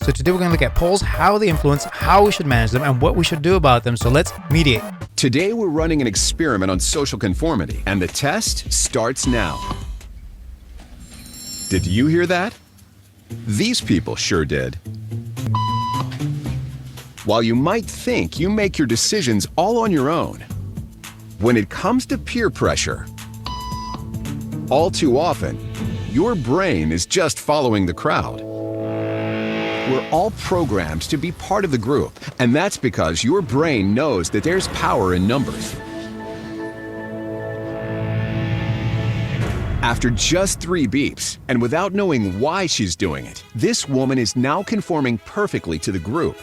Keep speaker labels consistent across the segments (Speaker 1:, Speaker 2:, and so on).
Speaker 1: So today we're going to look at polls, how they influence, how we should manage them, and what we should do about them. So let's mediate.
Speaker 2: Today we're running an experiment on social conformity, and the test starts now. Did you hear that? These people sure did. While you might think you make your decisions all on your own, when it comes to peer pressure, all too often, your brain is just following the crowd. We're all programmed to be part of the group, and that's because your brain knows that there's power in numbers. After just 3 beeps, and without knowing why she's doing it, this woman is now conforming perfectly to the group.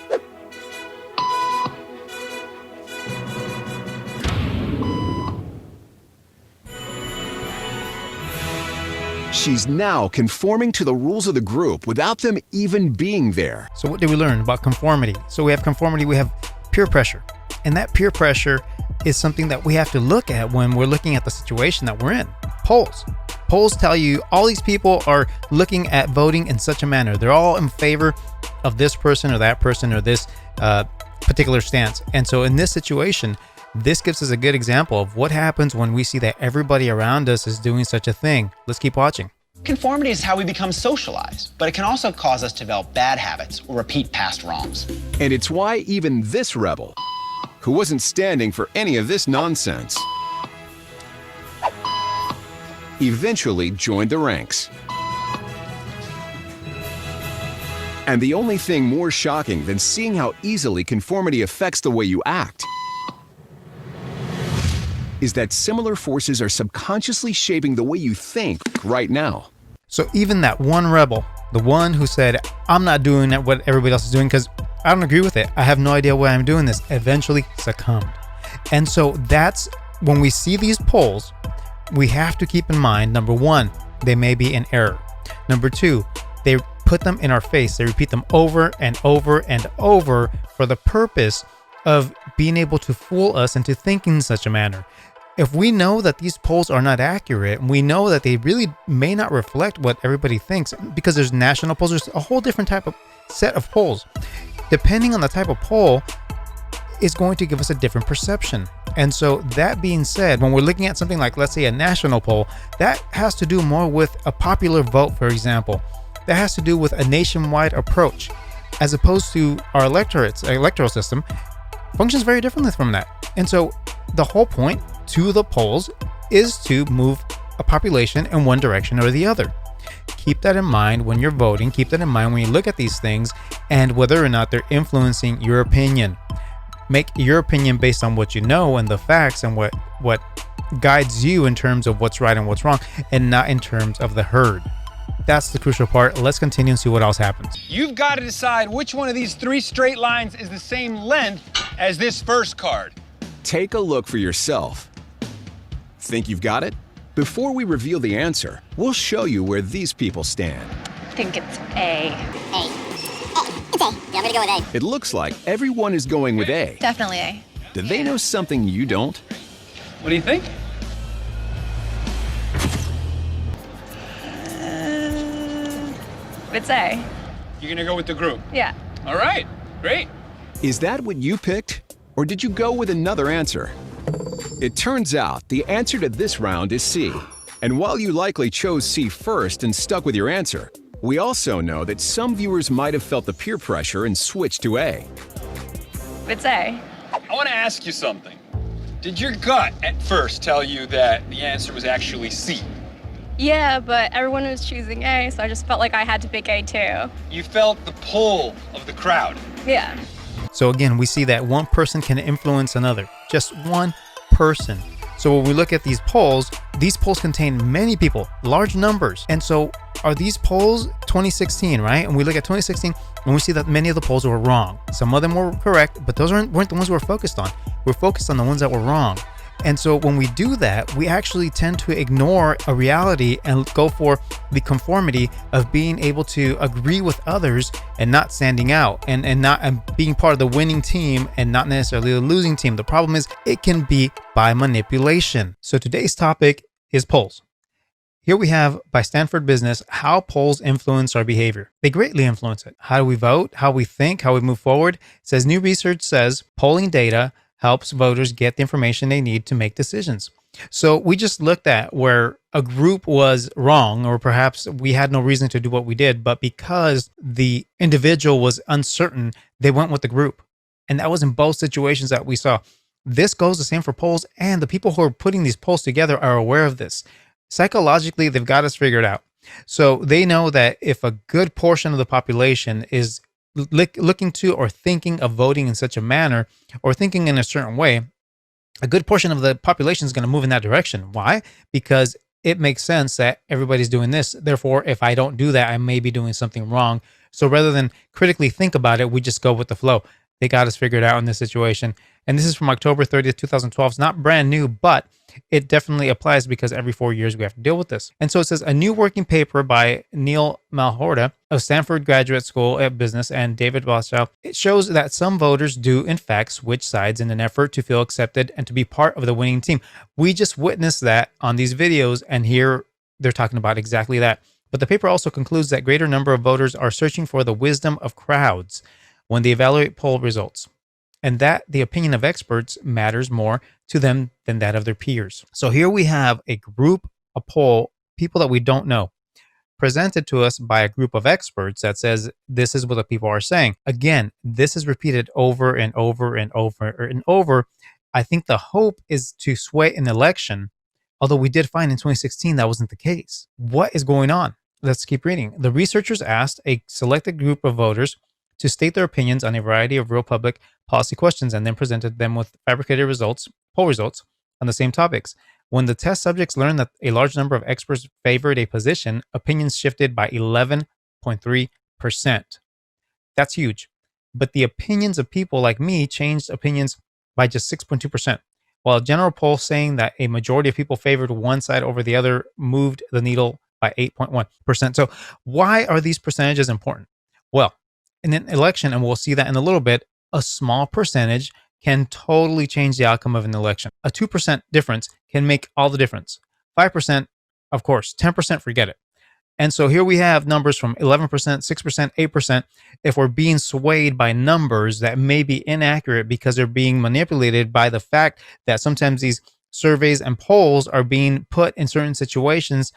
Speaker 2: She's now conforming to the rules of the group without them even being there.
Speaker 1: So what did we learn about conformity? So we have conformity, we have peer pressure. And that peer pressure is something that we have to look at when we're looking at the situation that we're in. Polls. Polls tell you all these people are looking at voting in such a manner. They're all in favor of this person or that person or this particular stance. And so in this situation, this gives us a good example of what happens when we see that everybody around us is doing such a thing. Let's keep watching.
Speaker 3: Conformity is how we become socialized, but it can also cause us to develop bad habits or repeat past wrongs.
Speaker 2: And it's why even this rebel, who wasn't standing for any of this nonsense, eventually joined the ranks. And the only thing more shocking than seeing how easily conformity affects the way you act is that similar forces are subconsciously shaping the way you think right now.
Speaker 1: So even that one rebel, the one who said, I'm not doing what everybody else is doing because I don't agree with it, I have no idea why I'm doing this, eventually succumbed. And so that's when we see these polls, we have to keep in mind, number one, they may be in error. Number two, they put them in our face. They repeat them over and over and over for the purpose of being able to fool us into thinking in such a manner. If we know that these polls are not accurate, we know that they really may not reflect what everybody thinks, because there's national polls, there's a whole different type of set of polls. Depending on the type of poll, is going to give us a different perception. And so that being said, when we're looking at something like, let's say, a national poll, that has to do more with a popular vote, for example. That has to do with a nationwide approach, as opposed to our electoral system functions very differently from that. And so the whole point to the polls is to move a population in one direction or the other. Keep that in mind when you're voting. Keep that in mind when you look at these things and whether or not they're influencing your opinion. Make your opinion based on what you know and the facts and what guides you in terms of what's right and what's wrong, and not in terms of the herd. That's the crucial part. Let's continue and see what else happens.
Speaker 4: You've got to decide which one of these 3 straight lines is the same length as this first card.
Speaker 2: Take a look for yourself. Think you've got it? Before we reveal the answer, we'll show you where these people stand.
Speaker 5: I think it's A.
Speaker 6: It's A. Yeah, I'm gonna go with A.
Speaker 2: It looks like everyone is going with A.
Speaker 5: Definitely A.
Speaker 2: Do they know something you don't?
Speaker 4: What do you think?
Speaker 5: It's A.
Speaker 4: You're gonna go with the group?
Speaker 5: Yeah.
Speaker 4: All right, great.
Speaker 2: Is that what you picked? Or did you go with another answer? It turns out the answer to this round is C. And while you likely chose C first and stuck with your answer, we also know that some viewers might have felt the peer pressure and switched to A.
Speaker 5: It's A.
Speaker 4: I want to ask you something. Did your gut at first tell you that the answer was actually C?
Speaker 5: Yeah, but everyone was choosing A, so I just felt like I had to pick A too.
Speaker 4: You felt the pull of the crowd.
Speaker 5: Yeah.
Speaker 1: So again, we see that one person can influence another. Just one person. So when we look at these polls contain many people, large numbers. And so are these polls 2016, right? And we look at 2016 and we see that many of the polls were wrong. Some of them were correct, but those weren't the ones we're focused on. We're focused on the ones that were wrong. And so when we do that, we actually tend to ignore a reality and go for the conformity of being able to agree with others and not standing out and being part of the winning team and not necessarily the losing team. The problem is it can be by manipulation. So today's topic is polls. Here we have by Stanford Business, how polls influence our behavior. They greatly influence it. How do we vote? How we think? How we move forward? It says new research says polling data helps voters get the information they need to make decisions. So we just looked at where a group was wrong, or perhaps we had no reason to do what we did, but because the individual was uncertain, they went with the group. And that was in both situations that we saw. This goes the same for polls, and the people who are putting these polls together are aware of this. Psychologically, they've got us figured out. So they know that if a good portion of the population is looking to or thinking of voting in such a manner or thinking in a certain way, a good portion of the population is going to move in that direction. Why? Because it makes sense that everybody's doing this. Therefore, if I don't do that, I may be doing something wrong. So rather than critically think about it, we just go with the flow. They got us figured out in this situation. And this is from October 30th, 2012. It's not brand new, but it definitely applies because every 4 years we have to deal with this. And so it says a new working paper by Neil Malhotra of Stanford Graduate School of Business and David Boschow. It shows that some voters do in fact switch sides in an effort to feel accepted and to be part of the winning team. We just witnessed that on these videos, and here they're talking about exactly that. But the paper also concludes that greater number of voters are searching for the wisdom of crowds when they evaluate poll results, and that the opinion of experts matters more to them than that of their peers. So here we have a group, a poll, people that we don't know, presented to us by a group of experts that says this is what the people are saying. Again, this is repeated over and over and over and over. I think the hope is to sway an election, although we did find in 2016 that wasn't the case. What is going on? Let's keep reading. The researchers asked a selected group of voters to state their opinions on a variety of real public policy questions and then presented them with fabricated results, poll results on the same topics. When the test subjects learned that a large number of experts favored a position, opinions shifted by 11.3%. That's huge. But the opinions of people like me changed opinions by just 6.2%, while a general poll saying that a majority of people favored one side over the other moved the needle by 8.1%. So why are these percentages important? Well, in an election, and we'll see that in a little bit, a small percentage can totally change the outcome of an election. A 2% difference can make all the difference. 5%, of course, 10%, forget it. And so here we have numbers from 11%, 6%, 8%. If we're being swayed by numbers that may be inaccurate because they're being manipulated by the fact that sometimes these surveys and polls are being put in certain situations,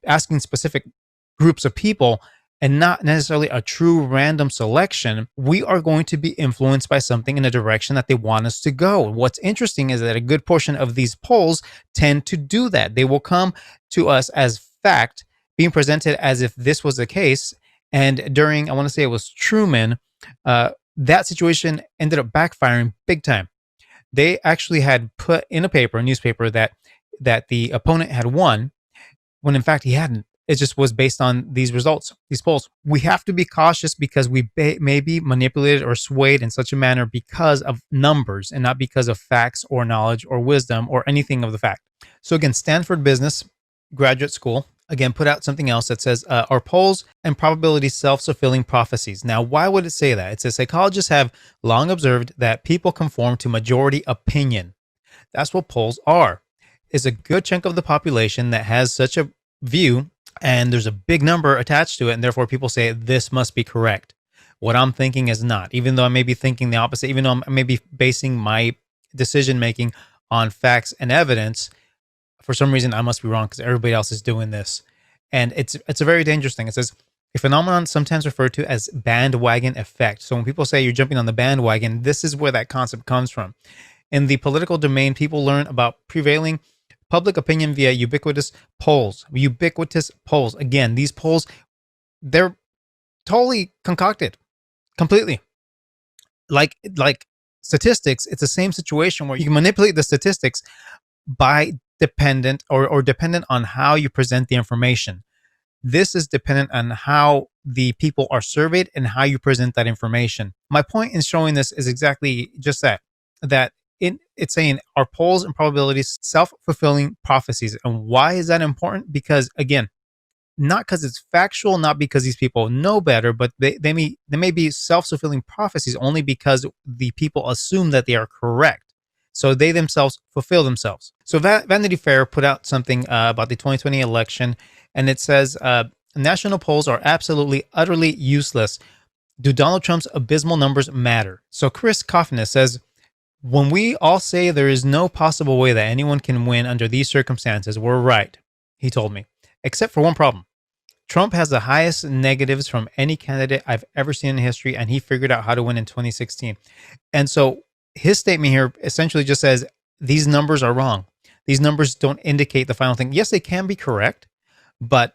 Speaker 1: asking specific groups of people, and not necessarily a true random selection, we are going to be influenced by something in a direction that they want us to go. What's interesting is that a good portion of these polls tend to do that. They will come to us as fact, being presented as if this was the case. And during, I want to say it was Truman, that situation ended up backfiring big time. They actually had put in a newspaper, that the opponent had won, when in fact he hadn't. It just was based on these results, these polls. We have to be cautious because we may be manipulated or swayed in such a manner because of numbers and not because of facts or knowledge or wisdom or anything of the fact. So again, Stanford Business Graduate School, again, put out something else that says, are polls and probabilities self-fulfilling prophecies? Now, why would it say that? It says psychologists have long observed that people conform to majority opinion. That's what polls are. It's a good chunk of the population that has such a view, and there's a big number attached to it, and therefore people say this must be correct. What I'm thinking is not, even though I may be thinking the opposite, even though I may be basing my decision making on facts and evidence. For some reason, I must be wrong because everybody else is doing this. And it's a very dangerous thing. It says a phenomenon sometimes referred to as bandwagon effect. So when people say you're jumping on the bandwagon, this is where that concept comes from. In the political domain, people learn about prevailing public opinion via ubiquitous polls. Again, these polls, they're totally concocted, completely. Like statistics, it's the same situation where you can manipulate the statistics by dependent on how you present the information. This is dependent on how the people are surveyed and how you present that information. My point in showing this is exactly just that it's saying are polls and probabilities self-fulfilling prophecies. And why is that important? Because again, not because it's factual, not because these people know better, but they may be self-fulfilling prophecies only because the people assume that they are correct. So they themselves fulfill themselves. So Vanity Fair put out something about the 2020 election, And it says, national polls are absolutely, utterly useless. Do Donald Trump's abysmal numbers matter? So Chris Coffin says, when we all say there is no possible way that anyone can win under these circumstances, we're right, he told me, except for one problem. Trump has the highest negatives from any candidate I've ever seen in history, and he figured out how to win in 2016. And so his statement here essentially just says these numbers are wrong. These numbers don't indicate the final thing. Yes, they can be correct, but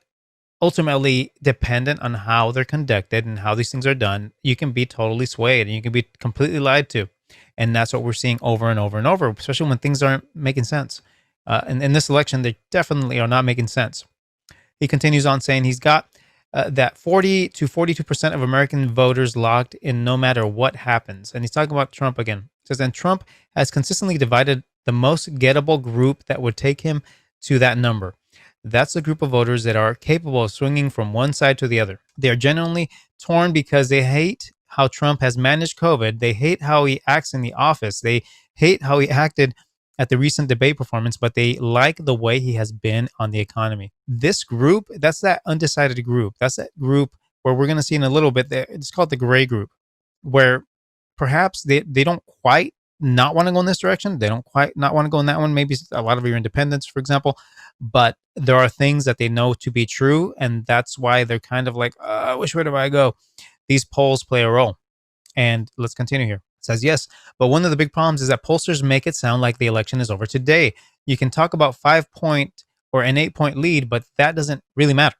Speaker 1: ultimately, dependent on how they're conducted and how these things are done, you can be totally swayed and you can be completely lied to. And that's what we're seeing over and over and over, especially when things aren't making sense. And in this election, they definitely are not making sense. He continues on saying he's got that 40 to 42% of American voters locked in no matter what happens. And he's talking about Trump again. He says, and Trump has consistently divided the most gettable group that would take him to that number. That's the group of voters that are capable of swinging from one side to the other. They are genuinely torn because they hate how Trump has managed COVID. They hate how he acts in the office. They hate how he acted at the recent debate performance, but they like the way he has been on the economy. This group, that's that undecided group. That's that group where we're going to see in a little bit, it's called the gray group, where perhaps they don't quite not want to go in this direction. They don't quite not want to go in that one. Maybe a lot of your independents, for example, but there are things that they know to be true. And that's why they're kind of like, which way do I go? These polls play a role. And let's continue here. It says, yes, but one of the big problems is that pollsters make it sound like the election is over today. You can talk about 5-point or an 8-point lead, but that doesn't really matter.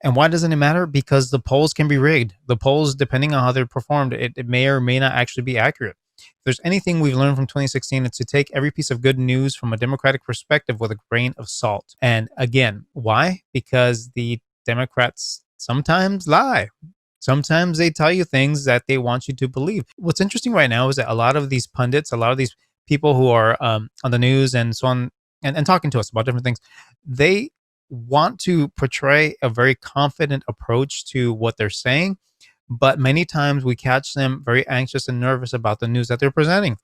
Speaker 1: And why doesn't it matter? Because the polls can be rigged. The polls, depending on how they're performed, it may or may not actually be accurate. If there's anything we've learned from 2016, it's to take every piece of good news from a Democratic perspective with a grain of salt. And again, why? Because the Democrats sometimes lie. Sometimes they tell you things that they want you to believe. What's interesting right now is that a lot of these pundits, a lot of these people who are on the news and so on, and talking to us about different things, they want to portray a very confident approach to what they're saying. But many times we catch them very anxious and nervous about the news that they're presenting,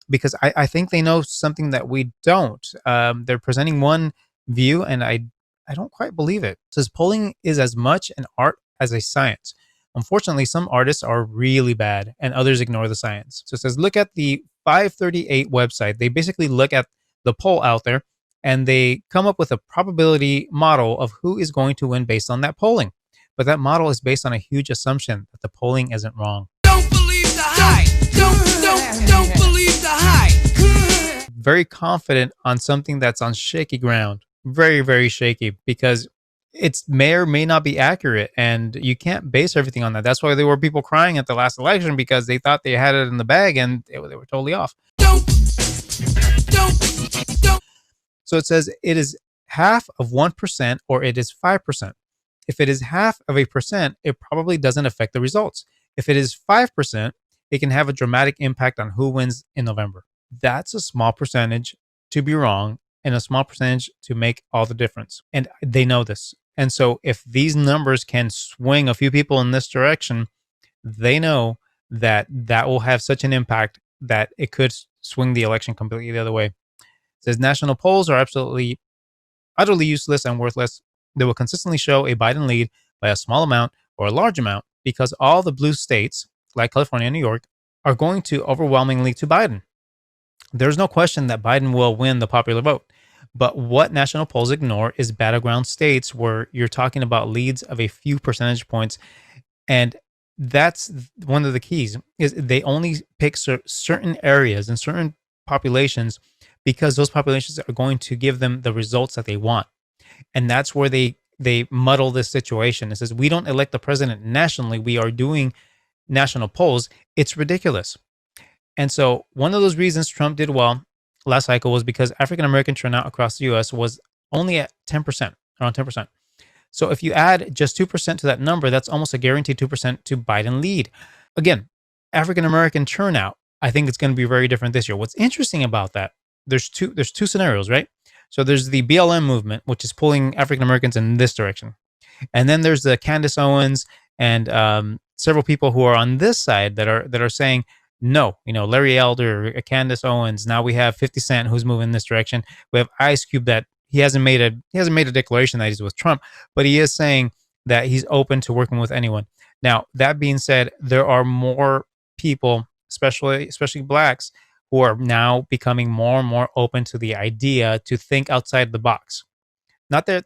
Speaker 1: because I think they know something that we don't. They're presenting one view, and I don't quite believe it. It says polling is as much an art as a science. Unfortunately, some artists are really bad and others ignore the science. So it says, look at the 538 website. They basically look at the poll out there and they come up with a probability model of who is going to win based on that polling. But that model is based on a huge assumption that the polling isn't wrong.
Speaker 7: Don't believe the hype. Don't believe the hype.
Speaker 1: Very confident on something that's on shaky ground. Very, very shaky, because it may or may not be accurate, and you can't base everything on that. That's why there were people crying at the last election, because they thought they had it in the bag and they were totally off.
Speaker 7: Don't.
Speaker 1: So it says it is half of 1% or it is 5%. If it is half of a percent, it probably doesn't affect the results. If it is 5%, it can have a dramatic impact on who wins in November. That's a small percentage to be wrong and a small percentage to make all the difference. And they know this. And so if these numbers can swing a few people in this direction, they know that that will have such an impact that it could swing the election completely the other way. It says national polls are absolutely, utterly useless and worthless. They will consistently show a Biden lead by a small amount or a large amount because all the blue states, like California and New York, are going to overwhelmingly to Biden. There's no question that Biden will win the popular vote. But what national polls ignore is battleground states where you're talking about leads of a few percentage points. And that's one of the keys, is they only pick certain areas and certain populations because those populations are going to give them the results that they want. And that's where they muddle this situation. It says, we don't elect the president nationally. We are doing national polls. It's ridiculous. And so one of those reasons Trump did well last cycle was because African-American turnout across the U.S. was only at 10%, around 10%. So if you add just 2% to that number, that's almost a guaranteed 2% to Biden lead. Again, African-American turnout, I think it's going to be very different this year. What's interesting about that, there's two scenarios, right? So there's the BLM movement, which is pulling African-Americans in this direction. And then there's the Candace Owens and several people who are on this side that are saying, no, Larry Elder, Candace Owens. Now we have 50 Cent who's moving in this direction. We have Ice Cube that he hasn't made a declaration that he's with Trump, but he is saying that he's open to working with anyone. Now, that being said, there are more people, especially blacks, who are now becoming more and more open to the idea to think outside the box. Not that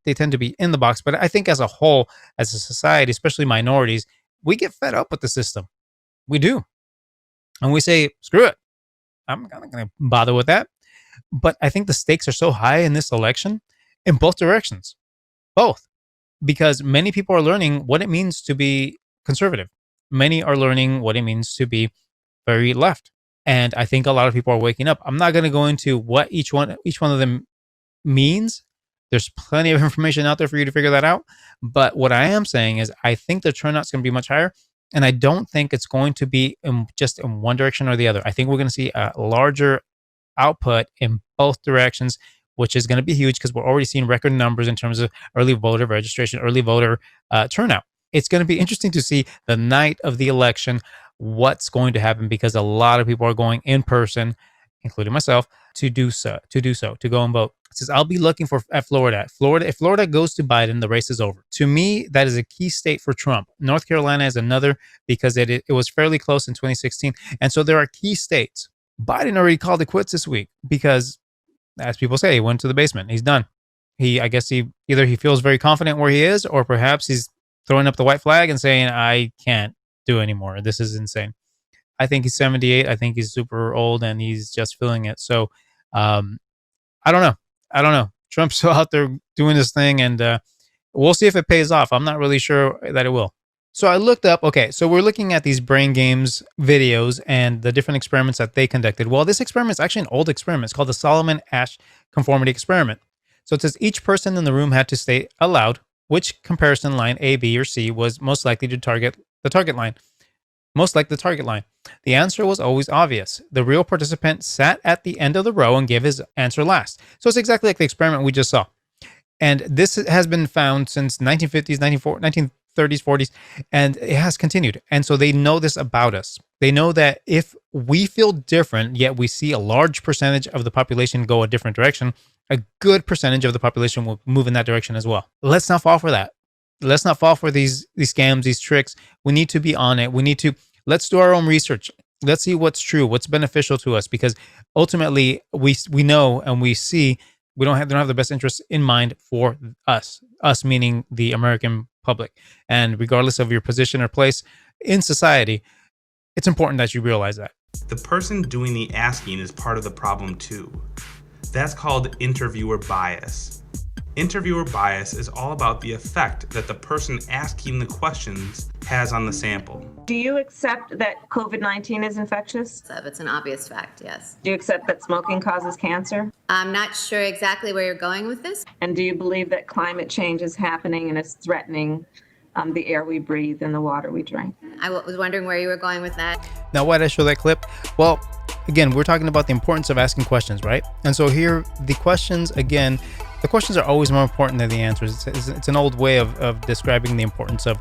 Speaker 1: they tend to be in the box, but I think as a whole, as a society, especially minorities, we get fed up with the system. We do. And we say, screw it. I'm not going to bother with that. But I think the stakes are so high in this election in both directions. Both. Because many people are learning what it means to be conservative. Many are learning what it means to be very left. And I think a lot of people are waking up. I'm not going to go into what each one of them means. There's plenty of information out there for you to figure that out. But what I am saying is I think the turnout's going to be much higher. And I don't think it's going to be just in one direction or the other. I think we're going to see a larger output in both directions, which is going to be huge because we're already seeing record numbers in terms of early voter registration, early voter turnout. It's going to be interesting to see the night of the election what's going to happen, because a lot of people are going in person, including myself, to go and vote. It says, I'll be looking at Florida. If Florida goes to Biden, the race is over. To me, that is a key state for Trump. North Carolina is another because it was fairly close in 2016. And so there are key states. Biden already called it quits this week because, as people say, he went to the basement. He's done. I guess either he feels very confident where he is, or perhaps he's throwing up the white flag and saying, I can't do anymore. This is insane. I think he's 78. I think he's super old and he's just feeling it. So I don't know. Trump's still out there doing this thing, and we'll see if it pays off. I'm not really sure that it will. So I looked up, okay, so we're looking at these brain games videos and the different experiments that they conducted. Well, this experiment is actually an old experiment. It's called the Solomon-Asch conformity experiment. So it says each person in the room had to state aloud which comparison line, A, B, or C, was most likely to target the target line. Most like the target line. The answer was always obvious. The real participant sat at the end of the row and gave his answer last. So it's exactly like the experiment we just saw. And this has been found since 1950s, 1930s, 40s, and it has continued. And so they know this about us. They know that if we feel different, yet we see a large percentage of the population go a different direction, a good percentage of the population will move in that direction as well. Let's not fall for that. Let's not fall for these scams, these tricks. We need to be on it. Let's do our own research. Let's see what's true, what's beneficial to us, because ultimately we know and we see they don't have the best interests in mind for us meaning the American public. And regardless of your position or place in society, it's important that you realize that.
Speaker 8: The person doing the asking is part of the problem too. That's called interviewer bias. Interviewer bias is all about the effect that the person asking the questions has on the sample.
Speaker 9: Do you accept that COVID-19 is infectious?
Speaker 10: It's an obvious fact, yes.
Speaker 9: Do you accept that smoking causes cancer?
Speaker 10: I'm not sure exactly where you're going with this.
Speaker 9: And do you believe that climate change is happening and is threatening the air we breathe and the water we drink?
Speaker 10: I was wondering where you were going with that.
Speaker 1: Now, why did I show that clip? Well, again, we're talking about the importance of asking questions, right? And so here, the questions are always more important than the answers. It's an old way of describing the importance of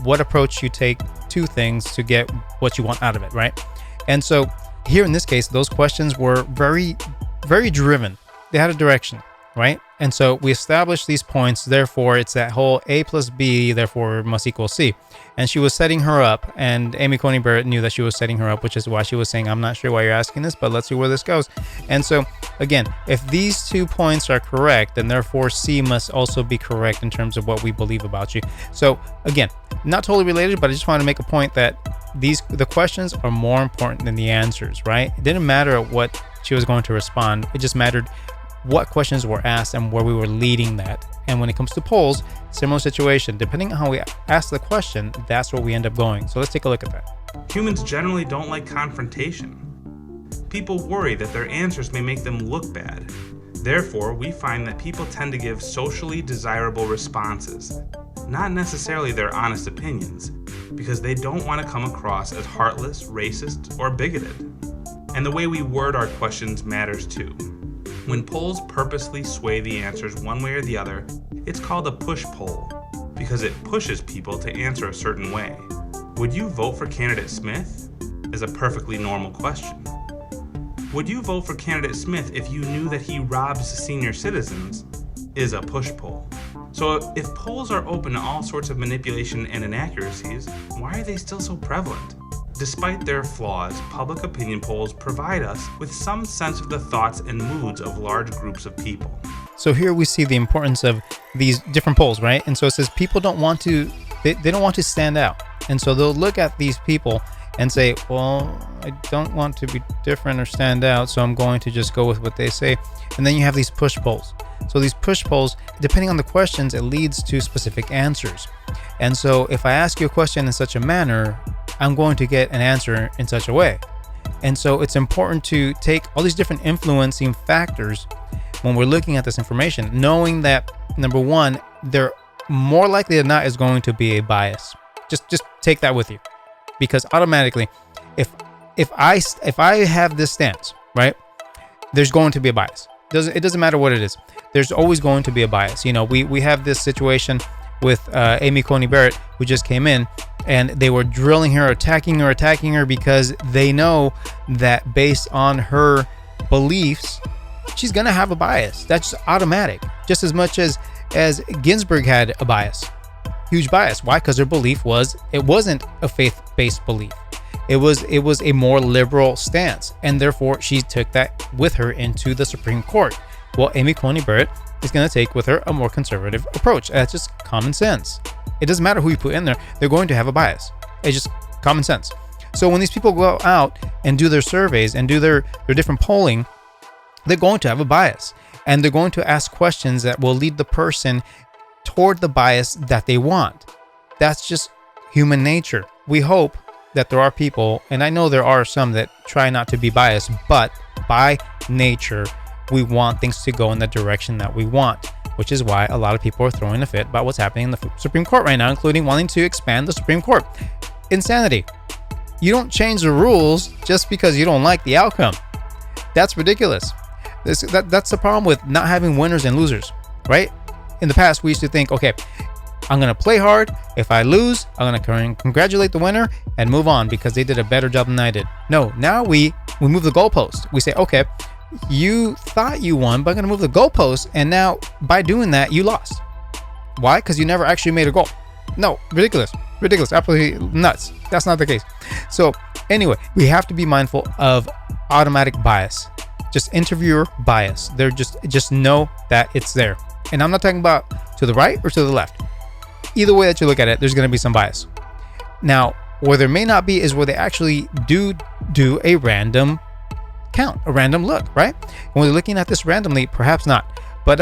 Speaker 1: what approach you take to things to get what you want out of it, right? And so here in this case, those questions were very, very driven. They had a direction, right? And so we established these points, therefore it's that whole A plus B, therefore must equal C. And she was setting her up, and Amy Coney Barrett knew that she was setting her up, which is why she was saying, I'm not sure why you're asking this, but let's see where this goes. And so again, if these 2 points are correct, then therefore C must also be correct in terms of what we believe about you. So again, not totally related, but I just want to make a point that the questions are more important than the answers, right? It didn't matter what she was going to respond. It just mattered what questions were asked and where we were leading that. And when it comes to polls, similar situation. Depending on how we ask the question, that's where we end up going. So let's take a look at that.
Speaker 8: Humans generally don't like confrontation. People worry that their answers may make them look bad. Therefore, we find that people tend to give socially desirable responses, not necessarily their honest opinions, because they don't want to come across as heartless, racist, or bigoted. And the way we word our questions matters too. When polls purposely sway the answers one way or the other, it's called a push poll, because it pushes people to answer a certain way. Would you vote for candidate Smith? Is a perfectly normal question. Would you vote for candidate Smith if you knew that he robs senior citizens? Is a push-poll. So if polls are open to all sorts of manipulation and inaccuracies, why are they still so prevalent? Despite their flaws, public opinion polls provide us with some sense of the thoughts and moods of large groups of people.
Speaker 1: So here we see the importance of these different polls, right? And so it says people don't want to, they don't want to stand out. And so they'll look at these people and say, well, I don't want to be different or stand out, so I'm going to just go with what they say. And then you have these push polls. So these push polls, depending on the questions, it leads to specific answers. And so if I ask you a question in such a manner, I'm going to get an answer in such a way. And so it's important to take all these different influencing factors when we're looking at this information, knowing that, number one, there more likely than not is going to be a bias. Just take that with you, because automatically, if I have this stance, right, there's going to be a bias. It doesn't matter what it is. There's always going to be a bias. You know, we have this situation with Amy Coney Barrett, who just came in, and they were drilling her, attacking her because they know that based on her beliefs, she's gonna have a bias. That's just automatic. Just as much as Ginsburg had a bias, huge bias. Why? Because her belief wasn't a faith-based belief. It was a more liberal stance, and therefore she took that with her into the Supreme Court. Well, Amy Coney Barrett is going to take with her a more conservative approach. That's just common sense. It doesn't matter who you put in there; they're going to have a bias. It's just common sense. So when these people go out and do their surveys and do their different polling, they're going to have a bias, and they're going to ask questions that will lead the person toward the bias that they want. That's just human nature. We hope that there are people, and I know there are some that try not to be biased, but by nature, we want things to go in the direction that we want, which is why a lot of people are throwing a fit about what's happening in the Supreme Court right now, including wanting to expand the Supreme Court. Insanity. You don't change the rules just because you don't like the outcome. That's ridiculous. That's the problem with not having winners and losers, right? In the past, we used to think, okay, I'm going to play hard. If I lose, I'm going to congratulate the winner and move on because they did a better job than I did. No, now we move the goalpost. We say, okay, you thought you won, but I'm going to move the goalpost. And now by doing that, you lost. Why? Because you never actually made a goal. No, ridiculous, absolutely nuts. That's not the case. So anyway, we have to be mindful of automatic bias. Just interviewer bias. They're just know that it's there. And I'm not talking about to the right or to the left. Either way that you look at it, there's going to be some bias. Now, where there may not be is where they actually do a random count, a random look, right? When they're looking at this randomly, perhaps not. But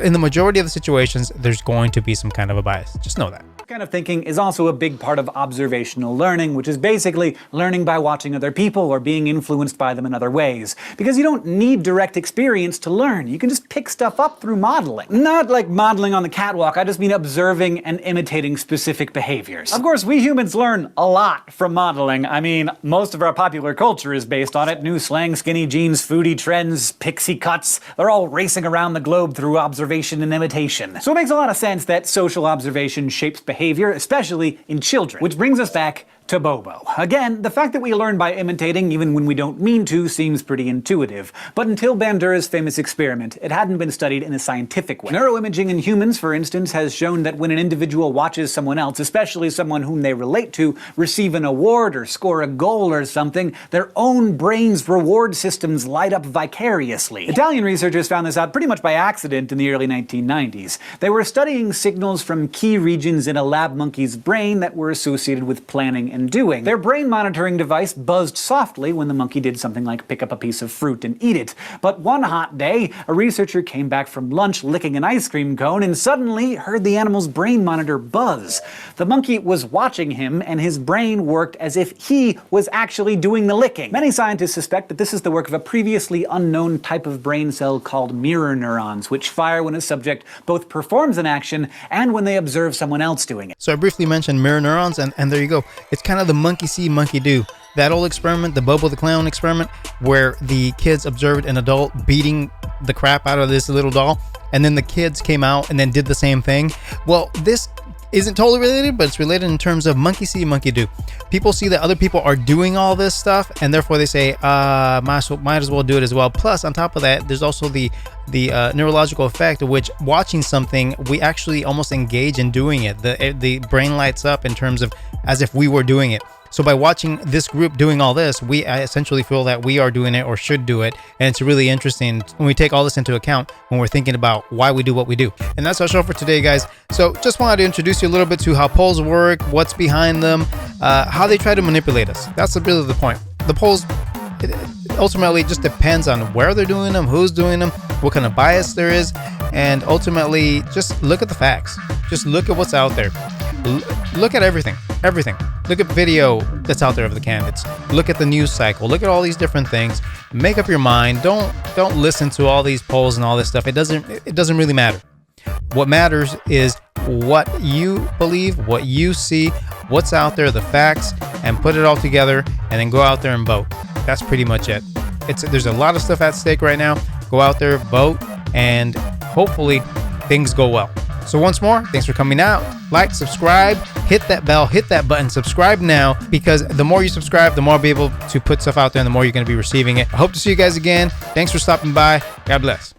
Speaker 1: in the majority of the situations, there's going to be some kind of a bias. Just know that.
Speaker 11: Kind of thinking is also a big part of observational learning, which is basically learning by watching other people or being influenced by them in other ways. Because you don't need direct experience to learn. You can just pick stuff up through modeling. Not like modeling on the catwalk, I just mean observing and imitating specific behaviors. Of course, we humans learn a lot from modeling. I mean, most of our popular culture is based on it. New slang, skinny jeans, foodie trends, pixie cuts. They're all racing around the globe through observation and imitation. So it makes a lot of sense that social observation shapes behavior, especially in children. Which brings us back to Bobo. Again, the fact that we learn by imitating even when we don't mean to seems pretty intuitive, but until Bandura's famous experiment, it hadn't been studied in a scientific way. Neuroimaging in humans, for instance, has shown that when an individual watches someone else, especially someone whom they relate to, receive an award or score a goal or something, their own brain's reward systems light up vicariously. Italian researchers found this out pretty much by accident in the early 1990s. They were studying signals from key regions in a lab monkey's brain that were associated with planning and doing. Their brain monitoring device buzzed softly when the monkey did something like pick up a piece of fruit and eat it. But one hot day, a researcher came back from lunch licking an ice cream cone and suddenly heard the animal's brain monitor buzz. The monkey was watching him and his brain worked as if he was actually doing the licking. Many scientists suspect that this is the work of a previously unknown type of brain cell called mirror neurons, which fire when a subject both performs an action and when they observe someone else doing it.
Speaker 1: So I briefly mentioned mirror neurons, and there you go. It's kind of the monkey see, monkey do. That old experiment, the Bobo the Clown experiment, where the kids observed an adult beating the crap out of this little doll, and then the kids came out and then did the same thing. Well, this isn't totally related, but it's related in terms of monkey see, monkey do. People see that other people are doing all this stuff, and therefore they say, might as well do it as well. Plus, on top of that, there's also the neurological effect of which watching something, we actually almost engage in doing it. The brain lights up in terms of as if we were doing it. So by watching this group doing all this, we essentially feel that we are doing it or should do it. And it's really interesting when we take all this into account when we're thinking about why we do what we do. And that's our show for today, guys. So just wanted to introduce you a little bit to how polls work, what's behind them, how they try to manipulate us. That's really the point. The polls, ultimately just depends on where they're doing them, who's doing them, what kind of bias there is, and ultimately just look at the facts. Just look at what's out there. Look at everything. Look at video that's out there of the candidates. Look at the news cycle. Look at all these different things. Make up your mind. Don't listen to all these polls and all this stuff. It doesn't really matter. What matters is what you believe, what you see, what's out there, the facts, and put it all together and then go out there and vote. That's pretty much it. There's a lot of stuff at stake right now. Go out there, vote, and hopefully things go well. So once more, thanks for coming out. Like, subscribe, hit that bell, hit that button, subscribe now, because the more you subscribe, the more I'll be able to put stuff out there and the more you're going to be receiving it. I hope to see you guys again. Thanks for stopping by. God bless.